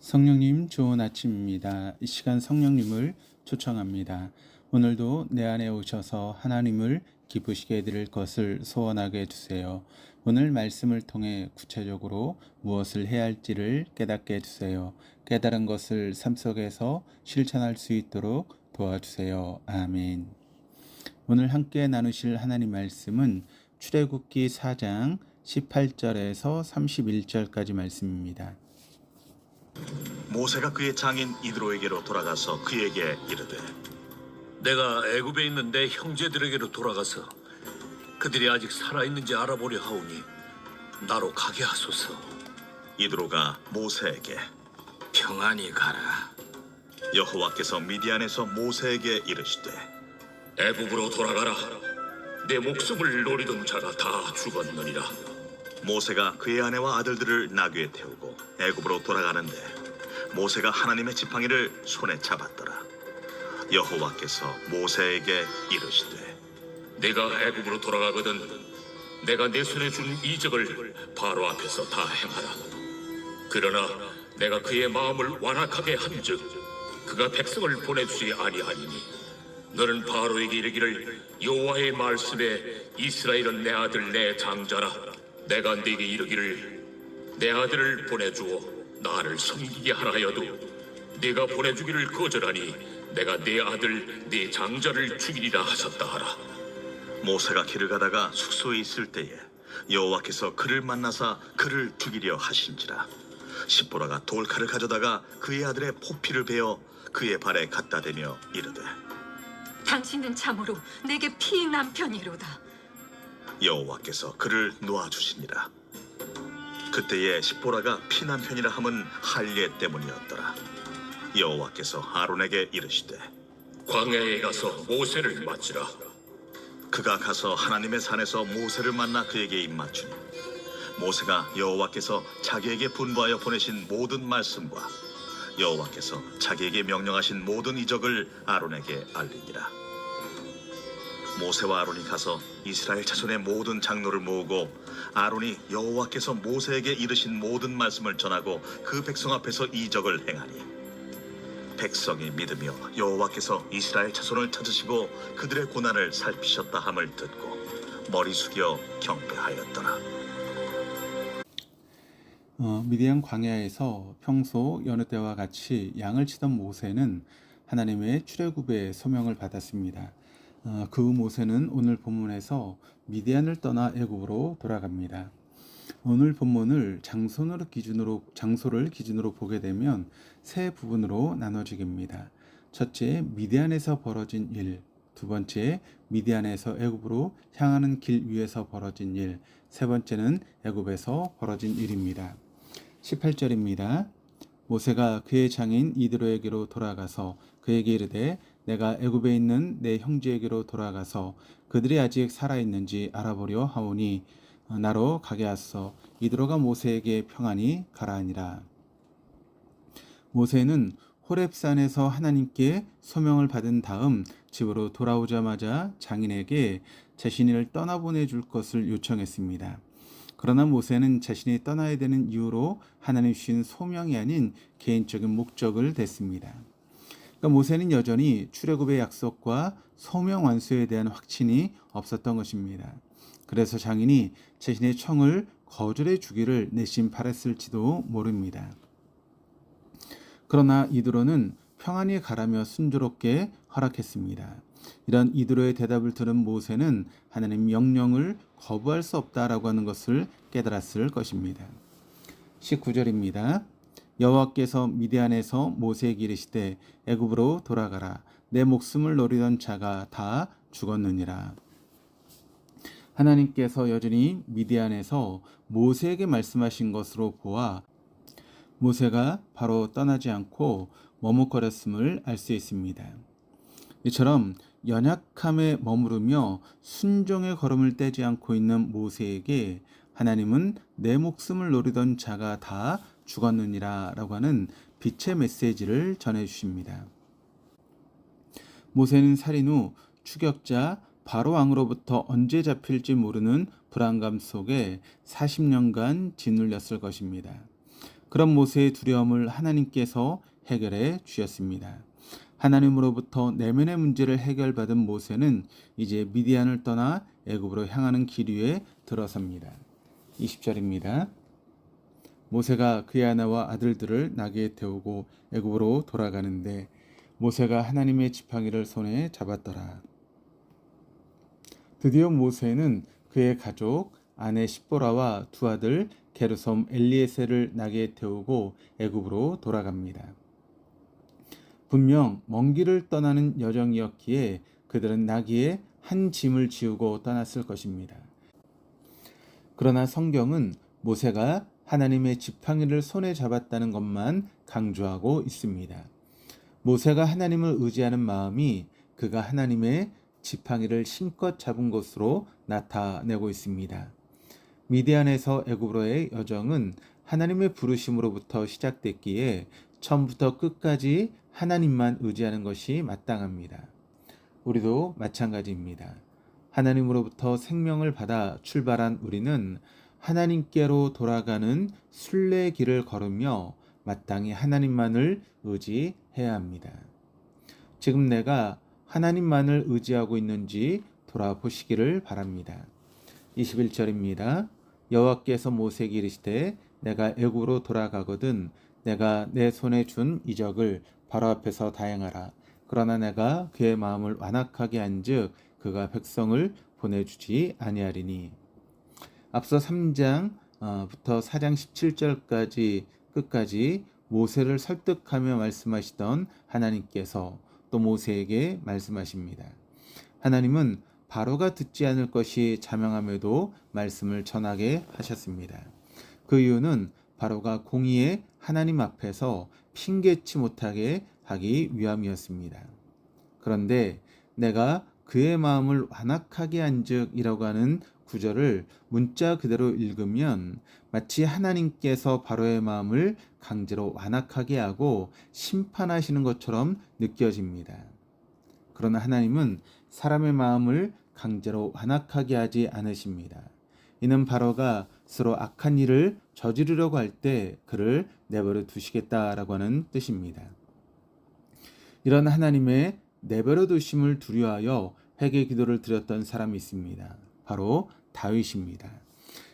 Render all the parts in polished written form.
성령님 좋은 아침입니다. 이 시간 성령님을 초청합니다. 오늘도 내 안에 오셔서 하나님을 기쁘시게 해드릴 것을 소원하게 해주세요. 오늘 말씀을 통해 구체적으로 무엇을 해야 할지를 깨닫게 해주세요. 깨달은 것을 삶 속에서 실천할 수 있도록 도와주세요. 아멘. 오늘 함께 나누실 하나님 말씀은 출애굽기 4장 18절에서 31절까지 말씀입니다. 모세가 그의 장인 이드로에게로 돌아가서 그에게 이르되 내가 애굽에 있는 내 형제들에게로 돌아가서 그들이 아직 살아있는지 알아보려 하오니 나로 가게 하소서. 이드로가 모세에게 평안히 가라. 여호와께서 미디안에서 모세에게 이르시되 애굽으로 돌아가라. 내 목숨을 노리던 자가 다 죽었느니라. 모세가 그의 아내와 아들들을 나귀에 태우고 애굽으로 돌아가는데 모세가 하나님의 지팡이를 손에 잡았더라. 여호와께서 모세에게 이르시되 내가 애굽으로 돌아가거든 내가 내 손에 준 이적을 바로 앞에서 다 행하라. 그러나 내가 그의 마음을 완악하게 한즉 그가 백성을 보내주지 아니하리니 너는 바로에게 이르기를 여호와의 말씀에 이스라엘은 내 아들 내 장자라. 내가 네게 이르기를 내 아들을 보내주어 나를 섬기게 하라 하여도 네가 보내주기를 거절하니 내가 네 아들 네 장자를 죽이리라 하셨다 하라. 모세가 길을 가다가 숙소에 있을 때에 여호와께서 그를 만나사 그를 죽이려 하신지라. 십보라가 돌칼을 가져다가 그의 아들의 포피를 베어 그의 발에 갖다 대며 이르되 당신은 참으로 내게 피 남편이로다. 여호와께서 그를 놓아주시니라. 그때에 십보라가 피난편이라 함은 할례 때문이었더라. 여호와께서 아론에게 이르시되 광야에 가서 모세를 맞으라. 그가 가서 하나님의 산에서 모세를 만나 그에게 입맞추니 모세가 여호와께서 자기에게 분부하여 보내신 모든 말씀과 여호와께서 자기에게 명령하신 모든 이적을 아론에게 알리니라. 모세와 아론이 가서 이스라엘 자손의 모든 장로를 모으고 아론이 여호와께서 모세에게 이르신 모든 말씀을 전하고 그 백성 앞에서 이적을 행하니 백성이 믿으며 여호와께서 이스라엘 자손을 찾으시고 그들의 고난을 살피셨다 함을 듣고 머리 숙여 경배하였더라. 미디안 광야에서 평소 여느 때와 같이 양을 치던 모세는 하나님의 출애굽의 소명을 받았습니다. 그 모세는 오늘 본문에서 미디안을 떠나 애굽으로 돌아갑니다. 오늘 본문을 장소를 기준으로 보게 되면 세 부분으로 나눠지겠습니다. 첫째, 미디안에서 벌어진 일. 두 번째, 미디안에서 애굽으로 향하는 길 위에서 벌어진 일. 세 번째는 애굽에서 벌어진 일입니다. 18절입니다. 모세가 그의 장인 이드로에게로 돌아가서 그에게 이르되 내가 애굽에 있는 내 형제에게로 돌아가서 그들이 아직 살아있는지 알아보려 하오니 나로 가게 하소서. 이드로가 모세에게 평안히 가라 하니라. 모세는 호렙산에서 하나님께 소명을 받은 다음 집으로 돌아오자마자 장인에게 자신을 떠나보내 줄 것을 요청했습니다. 그러나 모세는 자신이 떠나야 되는 이유로 하나님 주신 소명이 아닌 개인적인 목적을 댔습니다. 그러니까 모세는 여전히 출애굽의 약속과 소명 완수에 대한 확신이 없었던 것입니다. 그래서 장인이 자신의 청을 거절해 주기를 내심 바랬을지도 모릅니다. 그러나 이드로는 평안히 가라며 순조롭게 허락했습니다. 이런 이드로의 대답을 들은 모세는 하나님 명령을 거부할 수 없다라고 하는 것을 깨달았을 것입니다. 19절입니다. 여호와께서 미디안에서 모세에게 이르시되 애굽으로 돌아가라. 내 목숨을 노리던 자가 다 죽었느니라. 하나님께서 여전히 미디안에서 모세에게 말씀하신 것으로 보아 모세가 바로 떠나지 않고 머뭇거렸음을 알 수 있습니다. 이처럼 연약함에 머무르며 순종의 걸음을 떼지 않고 있는 모세에게 하나님은 내 목숨을 노리던 자가 다 죽었느니라 라고 하는 빛의 메시지를 전해주십니다. 모세는 살인 후 추격자 바로 왕으로부터 언제 잡힐지 모르는 불안감 속에 40년간 짓눌렸을 것입니다. 그런 모세의 두려움을 하나님께서 해결해 주셨습니다. 하나님으로부터 내면의 문제를 해결받은 모세는 이제 미디안을 떠나 애굽으로 향하는 길 위에 들어섭니다. 20절입니다. 모세가 그의 아내와 아들들을 나귀에 태우고 애굽으로 돌아가는데 모세가 하나님의 지팡이를 손에 잡았더라. 드디어 모세는 그의 가족 아내 십보라와 두 아들 게르솜 엘리에셀을 나귀에 태우고 애굽으로 돌아갑니다. 분명 먼 길을 떠나는 여정이었기에 그들은 나귀에 한 짐을 지우고 떠났을 것입니다. 그러나 성경은 모세가 하나님의 지팡이를 손에 잡았다는 것만 강조하고 있습니다. 모세가 하나님을 의지하는 마음이 그가 하나님의 지팡이를 힘껏 잡은 것으로 나타내고 있습니다. 미디안에서 애굽으로의 여정은 하나님의 부르심으로부터 시작됐기에 처음부터 끝까지 하나님만 의지하는 것이 마땅합니다. 우리도 마찬가지입니다. 하나님으로부터 생명을 받아 출발한 우리는 하나님께로 돌아가는 순례의 길을 걸으며 마땅히 하나님만을 의지해야 합니다. 지금 내가 하나님만을 의지하고 있는지 돌아보시기를 바랍니다. 21절입니다. 여호와께서 모세에게 이르시되 내가 애굽으로 돌아가거든 내가 내 손에 준 이적을 바로 앞에서 다 행하라. 그러나 내가 그의 마음을 완악하게 한즉 그가 백성을 보내주지 아니하리니. 앞서 3장부터 4장 17절까지 끝까지 모세를 설득하며 말씀하시던 하나님께서 또 모세에게 말씀하십니다. 하나님은 바로가 듣지 않을 것이 자명함에도 말씀을 전하게 하셨습니다. 그 이유는 바로가 공의의 하나님 앞에서 핑계치 못하게 하기 위함이었습니다. 그런데 내가 그의 마음을 완악하게 한즉이라고 하는 구절을 문자 그대로 읽으면 마치 하나님께서 바로의 마음을 강제로 완악하게 하고 심판하시는 것처럼 느껴집니다. 그러나 하나님은 사람의 마음을 강제로 완악하게 하지 않으십니다. 이는 바로가 스스로 악한 일을 저지르려고 할 때 그를 내버려 두시겠다라고 하는 뜻입니다. 이런 하나님의 내버려 두심을 두려워하여 회개 기도를 드렸던 사람이 있습니다. 바로 다윗입니다.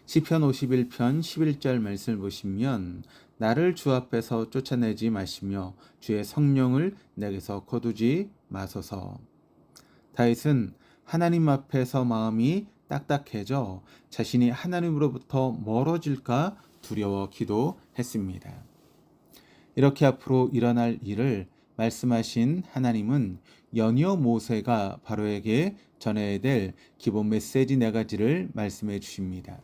시편 51편 11절 말씀을 보시면 나를 주 앞에서 쫓아내지 마시며 주의 성령을 내게서 거두지 마소서. 다윗은 하나님 앞에서 마음이 딱딱해져 자신이 하나님으로부터 멀어질까 두려워 기도했습니다. 이렇게 앞으로 일어날 일을 말씀하신 하나님은 연이어 모세가 바로에게 전해야 될 기본 메시지 4가지를 말씀해 주십니다.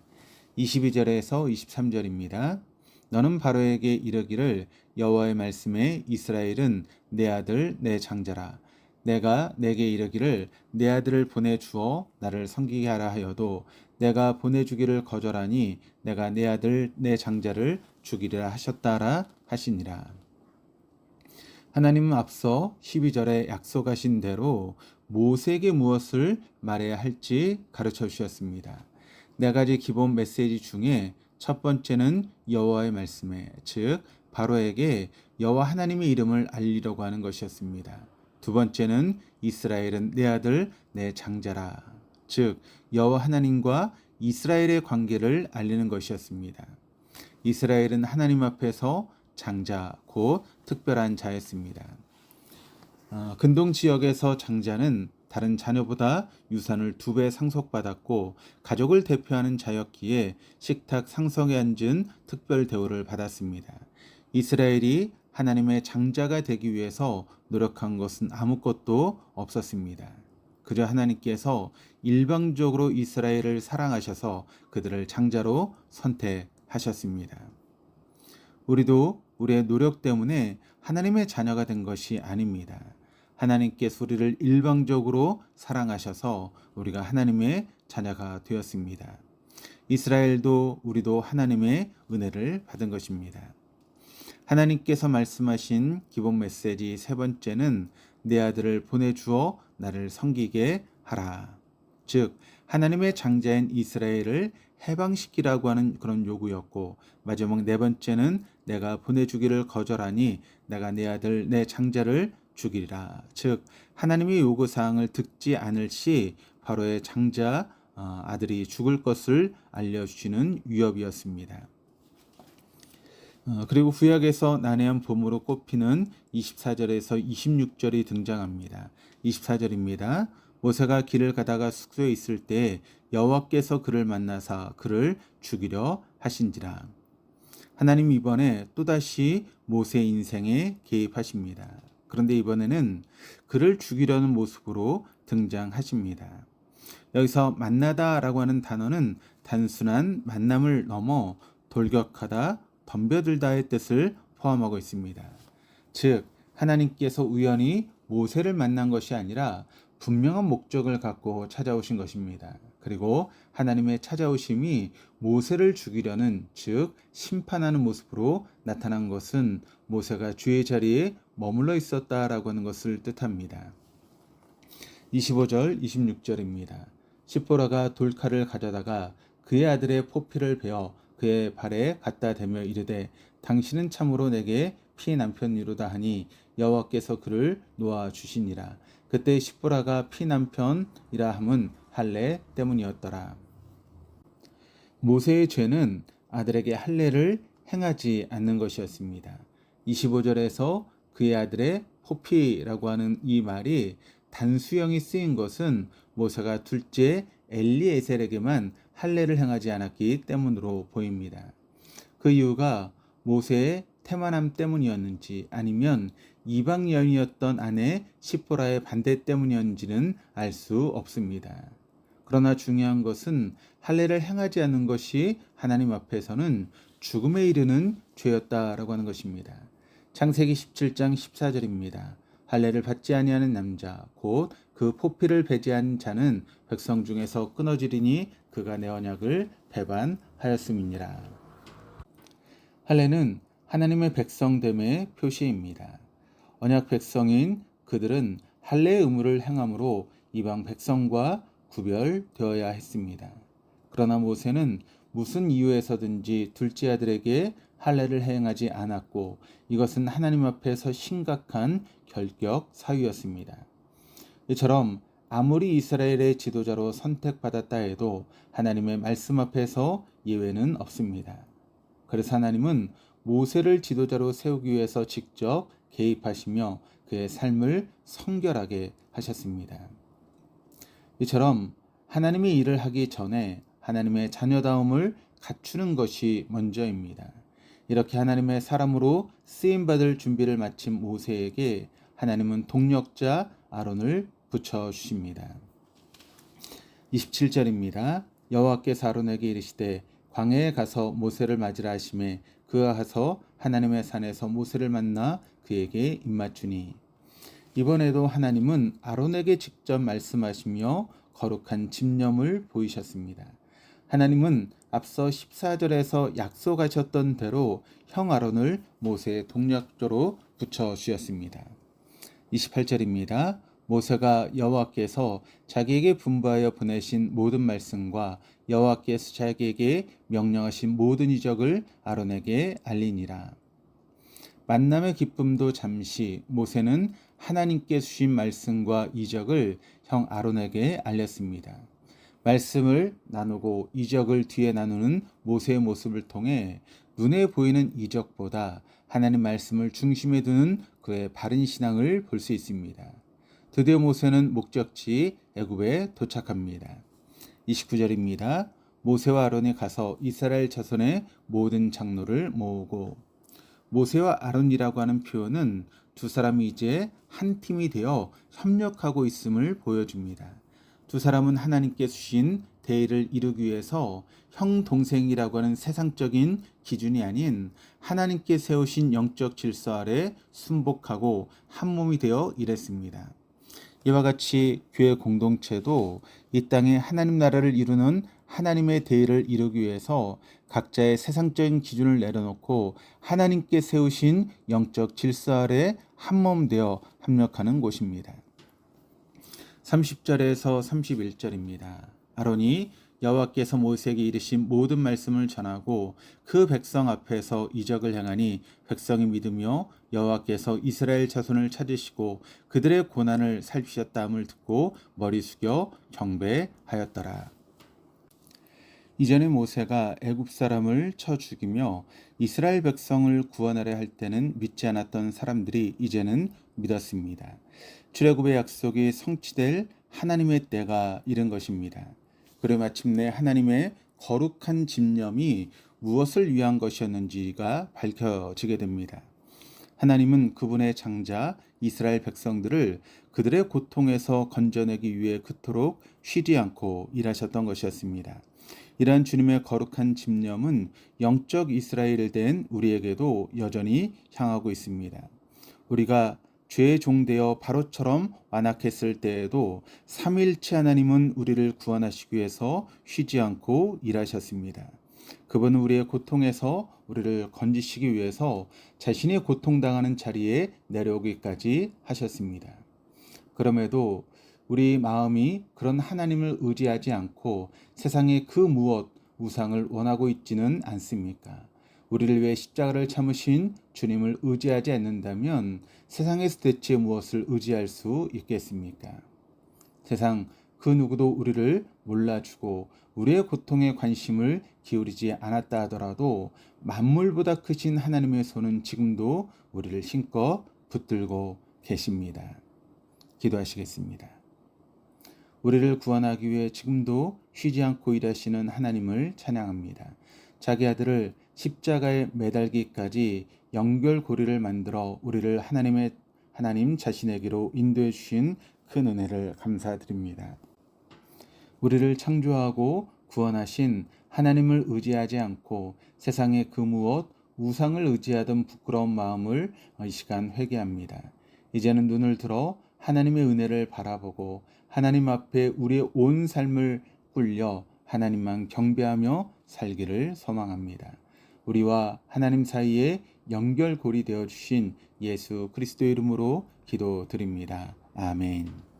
22절에서 23절입니다. 너는 바로에게 이르기를 여호와의 말씀에 이스라엘은 내 아들 내 장자라. 내가 내게 이르기를 내 아들을 보내주어 나를 섬기게 하라 하여도 내가 보내주기를 거절하니 내가 내 아들 내 장자를 죽이리라 하셨다라 하시니라. 하나님은 앞서 12절에 약속하신 대로 모세에게 무엇을 말해야 할지 가르쳐 주셨습니다. 4가지 기본 메시지 중에 첫 번째는 여호와의 말씀에, 즉 바로에게 여호와 하나님의 이름을 알리려고 하는 것이었습니다. 두 번째는 이스라엘은 내 아들 내 장자라, 즉 여호와 하나님과 이스라엘의 관계를 알리는 것이었습니다. 이스라엘은 하나님 앞에서 장자, 곧 특별한 자였습니다. 근동 지역에서 장자는 다른 자녀보다 유산을 2배 상속받았고 가족을 대표하는 자였기에 식탁 상석에 앉은 특별 대우를 받았습니다. 이스라엘이 하나님의 장자가 되기 위해서 노력한 것은 아무것도 없었습니다. 그저 하나님께서 일방적으로 이스라엘을 사랑하셔서 그들을 장자로 선택하셨습니다. 우리도 우리의 노력 때문에 하나님의 자녀가 된 것이 아닙니다. 하나님께서 우리를 일방적으로 사랑하셔서 우리가 하나님의 자녀가 되었습니다. 이스라엘도 우리도 하나님의 은혜를 받은 것입니다. 하나님께서 말씀하신 기본 메시지 3번째는 내 아들을 보내주어 나를 섬기게 하라. 즉 하나님의 장자인 이스라엘을 해방시키라고 하는 그런 요구였고, 마지막 네 번째는 내가 보내주기를 거절하니 내가 내 아들 내 장자를 죽이리라. 즉 하나님의 요구사항을 듣지 않을 시 바로의 장자 아들이 죽을 것을 알려주시는 위협이었습니다. 그리고 구약에서 난해한 봄으로 꼽히는 24절에서 26절이 등장합니다. 24절입니다. 모세가 길을 가다가 숙소에 있을 때 여호와께서 그를 만나사 그를 죽이려 하신지라. 하나님 이번에 또다시 모세 인생에 개입하십니다. 그런데 이번에는 그를 죽이려는 모습으로 등장하십니다. 여기서 만나다라고 하는 단어는 단순한 만남을 넘어 돌격하다, 덤벼들다의 뜻을 포함하고 있습니다. 즉 하나님께서 우연히 모세를 만난 것이 아니라 분명한 목적을 갖고 찾아오신 것입니다. 그리고 하나님의 찾아오심이 모세를 죽이려는, 즉 심판하는 모습으로 나타난 것은 모세가 주의 자리에 머물러 있었다라고 하는 것을 뜻합니다. 25절, 26절입니다. 십보라가 돌칼을 가져다가 그의 아들의 포피를 베어 그의 발에 갖다 대며 이르되 당신은 참으로 내게 피 남편이로다 하니 여호와께서 그를 놓아 주시니라. 그때 십보라가 피 남편이라 함은 할례 때문이었더라. 모세의 죄는 아들에게 할례를 행하지 않는 것이었습니다. 25절에서 그의 아들의 포피라고 하는 이 말이 단수형이 쓰인 것은 모세가 둘째 엘리에셀에게만 할례를 행하지 않았기 때문으로 보입니다. 그 이유가 모세의 태만함 때문이었는지 아니면 이방 여인이었던 아내 시포라의 반대 때문이었는지는 알 수 없습니다. 그러나 중요한 것은 할례를 행하지 않는 것이 하나님 앞에서는 죽음에 이르는 죄였다라고 하는 것입니다. 창세기 17장 14절입니다. 할례를 받지 아니하는 남자 곧 그 포피를 배제한 자는 백성 중에서 끊어지리니 그가 내 언약을 배반하였음이니라. 할례는 하나님의 백성됨의 표시입니다. 언약 백성인 그들은 할례의 의무를 행함으로 이방 백성과 구별되어야 했습니다. 그러나 모세는 무슨 이유에서든지 둘째 아들에게 할례를 행하지 않았고 이것은 하나님 앞에서 심각한 결격 사유였습니다. 이처럼 아무리 이스라엘의 지도자로 선택받았다 해도 하나님의 말씀 앞에서 예외는 없습니다. 그래서 하나님은 모세를 지도자로 세우기 위해서 직접 개입하시며 그의 삶을 성결하게 하셨습니다. 이처럼 하나님의 일을 하기 전에 하나님의 자녀다움을 갖추는 것이 먼저입니다. 이렇게 하나님의 사람으로 쓰임받을 준비를 마친 모세에게 하나님은 동력자 아론을 붙여주십니다. 27절입니다. 여호와께서 아론에게 이르시되 광야에 가서 모세를 맞으라 하시매 그가 가서 하나님의 산에서 모세를 만나 그에게 입맞추니. 이번에도 하나님은 아론에게 직접 말씀하시며 거룩한 집념을 보이셨습니다. 하나님은 앞서 14절에서 약속하셨던 대로 형 아론을 모세의 동력자로 붙여주셨습니다. 28절입니다. 모세가 여호와께서 자기에게 분부하여 보내신 모든 말씀과 여호와께서 자기에게 명령하신 모든 이적을 아론에게 알리니라. 만남의 기쁨도 잠시 모세는 하나님께 주신 말씀과 이적을 형 아론에게 알렸습니다. 말씀을 나누고 이적을 뒤에 나누는 모세의 모습을 통해 눈에 보이는 이적보다 하나님 말씀을 중심에 두는 그의 바른 신앙을 볼 수 있습니다. 드디어 모세는 목적지 애굽에 도착합니다. 29절입니다. 모세와 아론이 가서 이스라엘 자손의 모든 장로를 모으고. 모세와 아론이라고 하는 표현은 두 사람이 이제 한 팀이 되어 협력하고 있음을 보여줍니다. 두 사람은 하나님께 주신 대의를 이루기 위해서 형 동생이라고 하는 세상적인 기준이 아닌 하나님께 세우신 영적 질서 아래 순복하고 한 몸이 되어 일했습니다. 이와 같이 교회 공동체도 이 땅에 하나님 나라를 이루는 하나님의 대의를 이루기 위해서 각자의 세상적인 기준을 내려놓고 하나님께 세우신 영적 질서 아래 한 몸 되어 합력하는 곳입니다. 30절에서 31절입니다. 아론이 여호와께서 모세에게 이르신 모든 말씀을 전하고 그 백성 앞에서 이적을 행하니 백성이 믿으며 여호와께서 이스라엘 자손을 찾으시고 그들의 고난을 살피셨다함을 듣고 머리 숙여 경배하였더라. 이전에 모세가 애굽 사람을 쳐 죽이며 이스라엘 백성을 구원하려 할 때는 믿지 않았던 사람들이 이제는 믿었습니다. 출애굽의 약속이 성취될 하나님의 때가 이른 것입니다. 그리고 마침내 하나님의 거룩한 집념이 무엇을 위한 것이었는지가 밝혀지게 됩니다. 하나님은 그분의 장자 이스라엘 백성들을 그들의 고통에서 건져내기 위해 그토록 쉬지 않고 일하셨던 것이었습니다. 이러한 주님의 거룩한 집념은 영적 이스라엘 된 우리에게도 여전히 향하고 있습니다. 우리가 죄의 종되어 바로처럼 완악했을 때에도 삼위일체 하나님은 우리를 구원하시기 위해서 쉬지 않고 일하셨습니다. 그분은 우리의 고통에서 우리를 건지시기 위해서 자신이 고통당하는 자리에 내려오기까지 하셨습니다. 그럼에도 우리 마음이 그런 하나님을 의지하지 않고 세상의 그 무엇 우상을 원하고 있지는 않습니까? 우리를 위해 십자가를 참으신 주님을 의지하지 않는다면 세상에서 대체 무엇을 의지할 수 있겠습니까? 세상 그 누구도 우리를 몰라주고 우리의 고통에 관심을 기울이지 않았다 하더라도 만물보다 크신 하나님의 손은 지금도 우리를 힘껏 붙들고 계십니다. 기도하시겠습니다. 우리를 구원하기 위해 지금도 쉬지 않고 일하시는 하나님을 찬양합니다. 자기 아들을 십자가에 매달기까지 연결고리를 만들어 우리를 하나님 자신에게로 인도해 주신 큰 은혜를 감사드립니다. 우리를 창조하고 구원하신 하나님을 의지하지 않고 세상의 그 무엇 우상을 의지하던 부끄러운 마음을 이 시간 회개합니다. 이제는 눈을 들어 하나님의 은혜를 바라보고 하나님 앞에 우리의 온 삶을 꿀려 하나님만 경배하며 살기를 소망합니다. 우리와 하나님 사이에 연결고리 되어 주신 예수 그리스도의 이름으로 기도드립니다. 아멘.